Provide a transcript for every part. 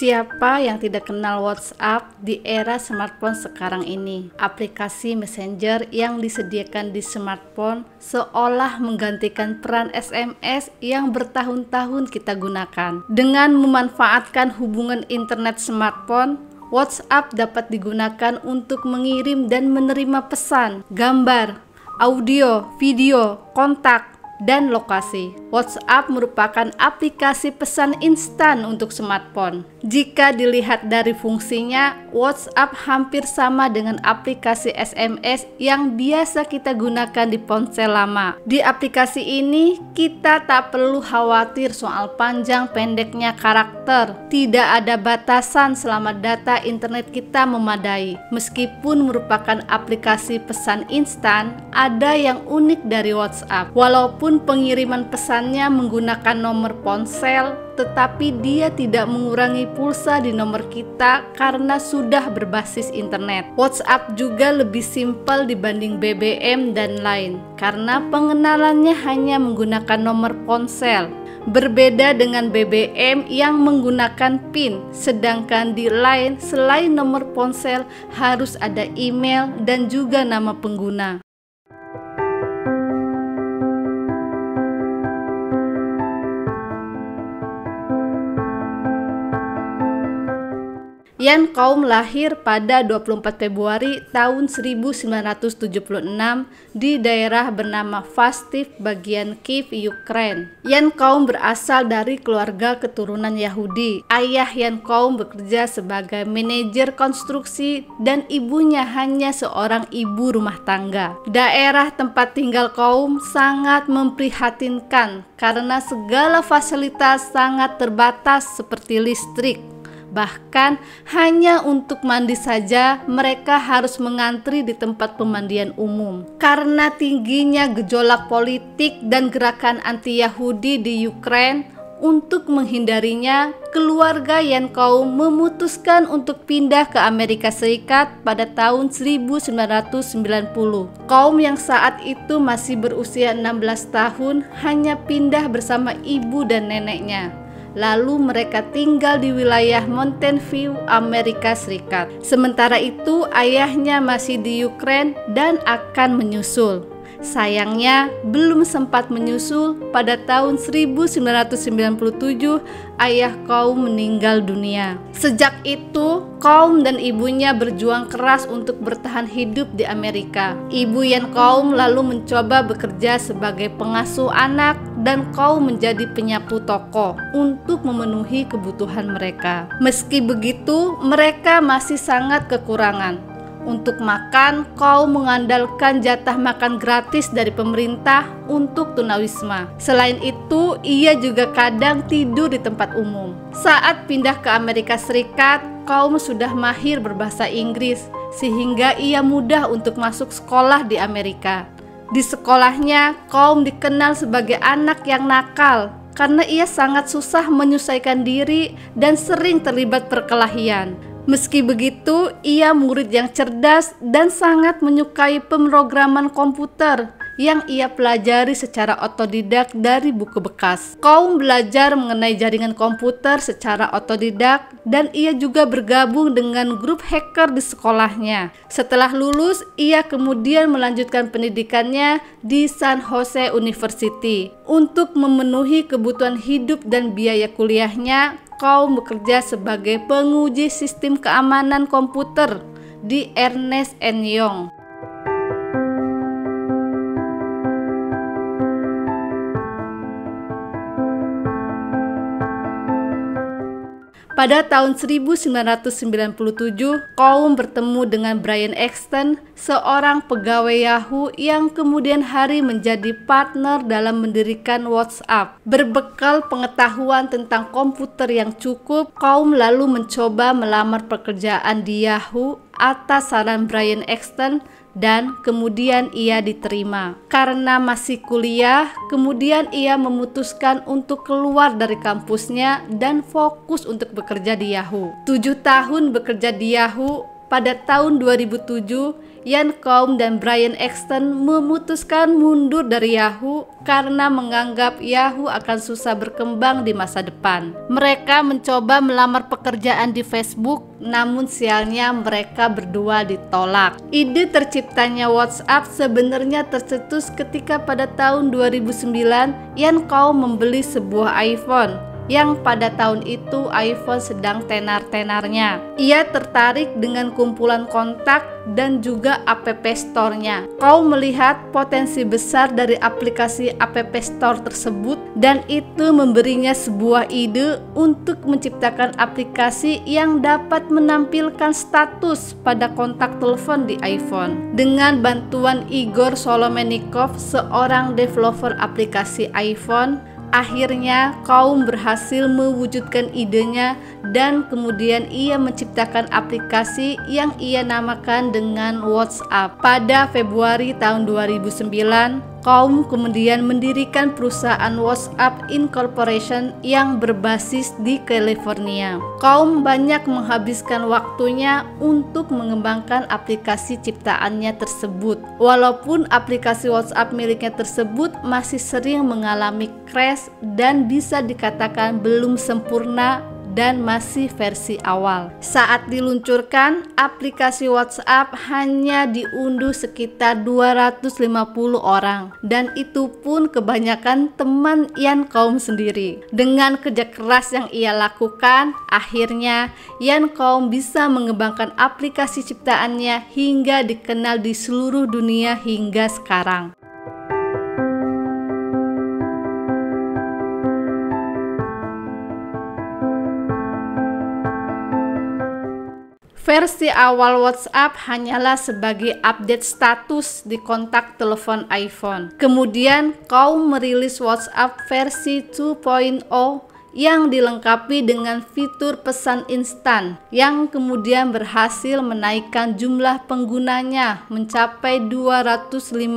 Siapa yang tidak kenal WhatsApp di era smartphone sekarang ini? Aplikasi Messenger yang disediakan di smartphone seolah menggantikan peran SMS yang bertahun-tahun kita gunakan. Dengan memanfaatkan hubungan internet smartphone, WhatsApp dapat digunakan untuk mengirim dan menerima pesan, gambar, audio, video, kontak, dan lokasi. WhatsApp merupakan aplikasi pesan instan untuk smartphone. Jika dilihat dari fungsinya, WhatsApp hampir sama dengan aplikasi SMS yang biasa kita gunakan di ponsel lama. Di aplikasi ini, kita tak perlu khawatir soal panjang pendeknya karakter. Tidak ada batasan selama data internet kita memadai. Meskipun merupakan aplikasi pesan instan, ada yang unik dari WhatsApp. Walaupun pengiriman pesannya menggunakan nomor ponsel, tetapi dia tidak mengurangi pulsa di nomor kita karena sudah berbasis internet. WhatsApp juga lebih simpel dibanding BBM dan Line karena pengenalannya hanya menggunakan nomor ponsel. Berbeda dengan BBM yang menggunakan PIN, sedangkan di Line selain nomor ponsel harus ada email dan juga nama pengguna. Yan Kaum lahir pada 24 Februari tahun 1976 di daerah bernama Fastiv bagian Kiev, Ukraina. Yan Kaum berasal dari keluarga keturunan Yahudi. Ayah Yan Kaum bekerja sebagai manajer konstruksi dan ibunya hanya seorang ibu rumah tangga. Daerah tempat tinggal Kaum sangat memprihatinkan karena segala fasilitas sangat terbatas seperti listrik. Bahkan hanya untuk mandi saja mereka harus mengantri di tempat pemandian umum. Karena tingginya gejolak politik dan gerakan anti-Yahudi di Ukraina, untuk menghindarinya, keluarga Yan Kaum memutuskan untuk pindah ke Amerika Serikat pada tahun 1990. Kaum yang saat itu masih berusia 16 tahun hanya pindah bersama ibu dan neneknya. Lalu mereka tinggal di wilayah Mountain View, Amerika Serikat. Sementara itu ayahnya masih di Ukraina dan akan menyusul. Sayangnya belum sempat menyusul. Pada tahun 1997 ayah Kaum meninggal dunia. Sejak itu Kaum dan ibunya berjuang keras untuk bertahan hidup di Amerika. Ibu Yan Kaum lalu mencoba bekerja sebagai pengasuh anak dan Kaum menjadi penyapu toko untuk memenuhi kebutuhan mereka. Meski begitu, mereka masih sangat kekurangan. Untuk makan, Kaum mengandalkan jatah makan gratis dari pemerintah untuk tunawisma. Selain itu, ia juga kadang tidur di tempat umum. Saat pindah ke Amerika Serikat, Kaum sudah mahir berbahasa Inggris, sehingga ia mudah untuk masuk sekolah di Amerika. Di sekolahnya, Kaum dikenal sebagai anak yang nakal karena ia sangat susah menyesuaikan diri dan sering terlibat perkelahian. Meski begitu, ia murid yang cerdas dan sangat menyukai pemrograman komputer yang ia pelajari secara otodidak dari buku bekas. Kaum belajar mengenai jaringan komputer secara otodidak dan ia juga bergabung dengan grup hacker di sekolahnya. Setelah lulus, ia kemudian melanjutkan pendidikannya di San Jose University. Untuk memenuhi kebutuhan hidup dan biaya kuliahnya, Kaum bekerja sebagai penguji sistem keamanan komputer di Ernst & Young. Pada tahun 1997, Kaum bertemu dengan Brian Axton, seorang pegawai Yahoo yang kemudian hari menjadi partner dalam mendirikan WhatsApp. Berbekal pengetahuan tentang komputer yang cukup, Kaum lalu mencoba melamar pekerjaan di Yahoo atas saran Brian Axton dan kemudian ia diterima. Karena masih kuliah, kemudian ia memutuskan untuk keluar dari kampusnya dan fokus untuk bekerja di Yahoo. 7 tahun bekerja di Yahoo, pada tahun 2007, Ian Combs dan Brian Axton memutuskan mundur dari Yahoo karena menganggap Yahoo akan susah berkembang di masa depan. Mereka mencoba melamar pekerjaan di Facebook, namun sialnya mereka berdua ditolak. Ide terciptanya WhatsApp sebenarnya tercetus ketika pada tahun 2009 Ian Combs membeli sebuah iPhone yang pada tahun itu iPhone sedang tenar-tenarnya. Ia tertarik dengan kumpulan kontak dan juga App Store-nya. Combs melihat potensi besar dari aplikasi App Store tersebut dan itu memberinya sebuah ide untuk menciptakan aplikasi yang dapat menampilkan status pada kontak telepon di iPhone. Dengan bantuan Igor Solomenikov, seorang developer aplikasi iPhone, akhirnya Combs berhasil mewujudkan idenya dan kemudian ia menciptakan aplikasi yang ia namakan dengan WhatsApp. Pada Februari tahun 2009, Combs kemudian mendirikan perusahaan WhatsApp Incorporation yang berbasis di California. Combs banyak menghabiskan waktunya untuk mengembangkan aplikasi ciptaannya tersebut. Walaupun aplikasi WhatsApp miliknya tersebut masih sering mengalami crash dan bisa dikatakan belum sempurna dan masih versi awal. Saat diluncurkan, aplikasi WhatsApp hanya diunduh sekitar 250 orang dan itu pun kebanyakan teman Ian Combs sendiri. Dengan kerja keras yang ia lakukan, akhirnya Ian Combs bisa mengembangkan aplikasi ciptaannya hingga dikenal di seluruh dunia hingga sekarang. Versi awal WhatsApp hanyalah sebagai update status di kontak telepon iPhone. Kemudian Combs merilis WhatsApp versi 2.0 yang dilengkapi dengan fitur pesan instan yang kemudian berhasil menaikkan jumlah penggunanya mencapai 250.000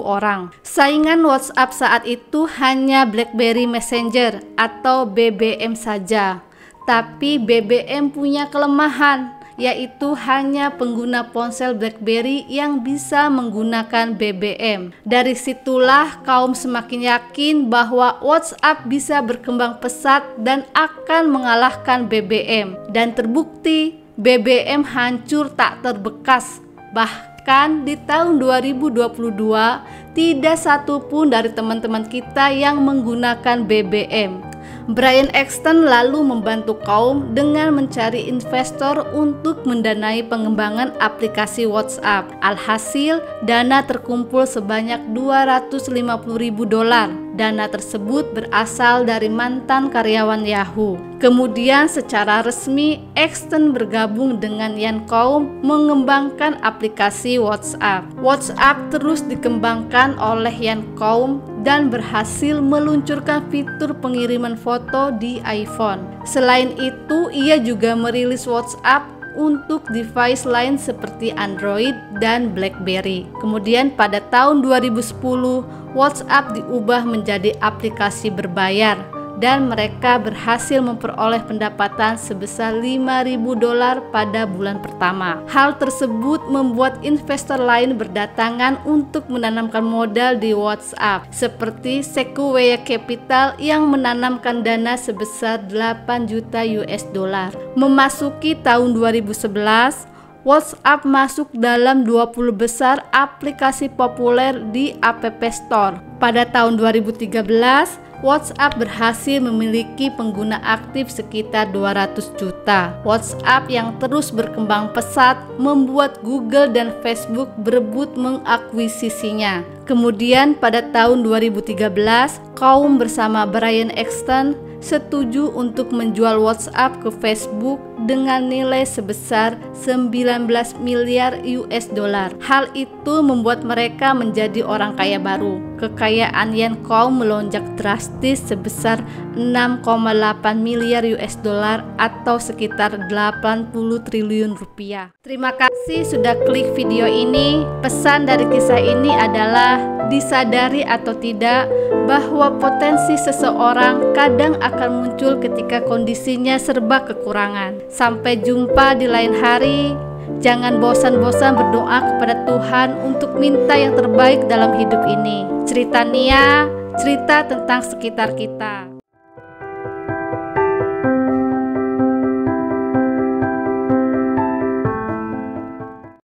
orang. Saingan WhatsApp saat itu hanya BlackBerry Messenger atau BBM saja. Tapi BBM punya kelemahan, yaitu hanya pengguna ponsel BlackBerry yang bisa menggunakan BBM. Dari situlah Combs semakin yakin bahwa WhatsApp bisa berkembang pesat dan akan mengalahkan BBM. Dan terbukti BBM hancur tak terbekas. Bahkan di tahun 2022 tidak satu pun dari teman-teman kita yang menggunakan BBM. Brian Axton lalu membantu Combs dengan mencari investor untuk mendanai pengembangan aplikasi WhatsApp. Alhasil, dana terkumpul sebanyak $250.000. Dana tersebut berasal dari mantan karyawan Yahoo. Kemudian secara resmi, Axton bergabung dengan Ian Combs mengembangkan aplikasi WhatsApp. WhatsApp terus dikembangkan oleh Ian Combs dan berhasil meluncurkan fitur pengiriman foto di iPhone. Selain itu, ia juga merilis WhatsApp untuk device lain seperti Android dan BlackBerry. Kemudian pada tahun 2010, WhatsApp diubah menjadi aplikasi berbayar dan mereka berhasil memperoleh pendapatan sebesar $5.000 pada bulan pertama. Hal tersebut membuat investor lain berdatangan untuk menanamkan modal di WhatsApp, seperti Sequoia Capital yang menanamkan dana sebesar $8 juta. Memasuki tahun 2011, WhatsApp masuk dalam 20 besar aplikasi populer di App Store. Pada tahun 2013, WhatsApp berhasil memiliki pengguna aktif sekitar 200 juta. WhatsApp yang terus berkembang pesat membuat Google dan Facebook berebut mengakuisisinya. Kemudian pada tahun 2013, Combs bersama Brian Axton setuju untuk menjual WhatsApp ke Facebook dengan nilai sebesar $19 miliar. Hal itu membuat mereka menjadi orang kaya baru. Kekayaan Ian Combs melonjak drastis sebesar $6,8 miliar atau sekitar 80 triliun rupiah. Terima kasih sudah klik video ini. Pesan dari kisah ini adalah disadari atau tidak bahwa potensi seseorang kadang akan muncul ketika kondisinya serba kekurangan. Sampai jumpa di lain hari. Jangan bosan-bosan berdoa kepada Tuhan untuk minta yang terbaik dalam hidup ini. Cerita Nia, cerita tentang sekitar kita.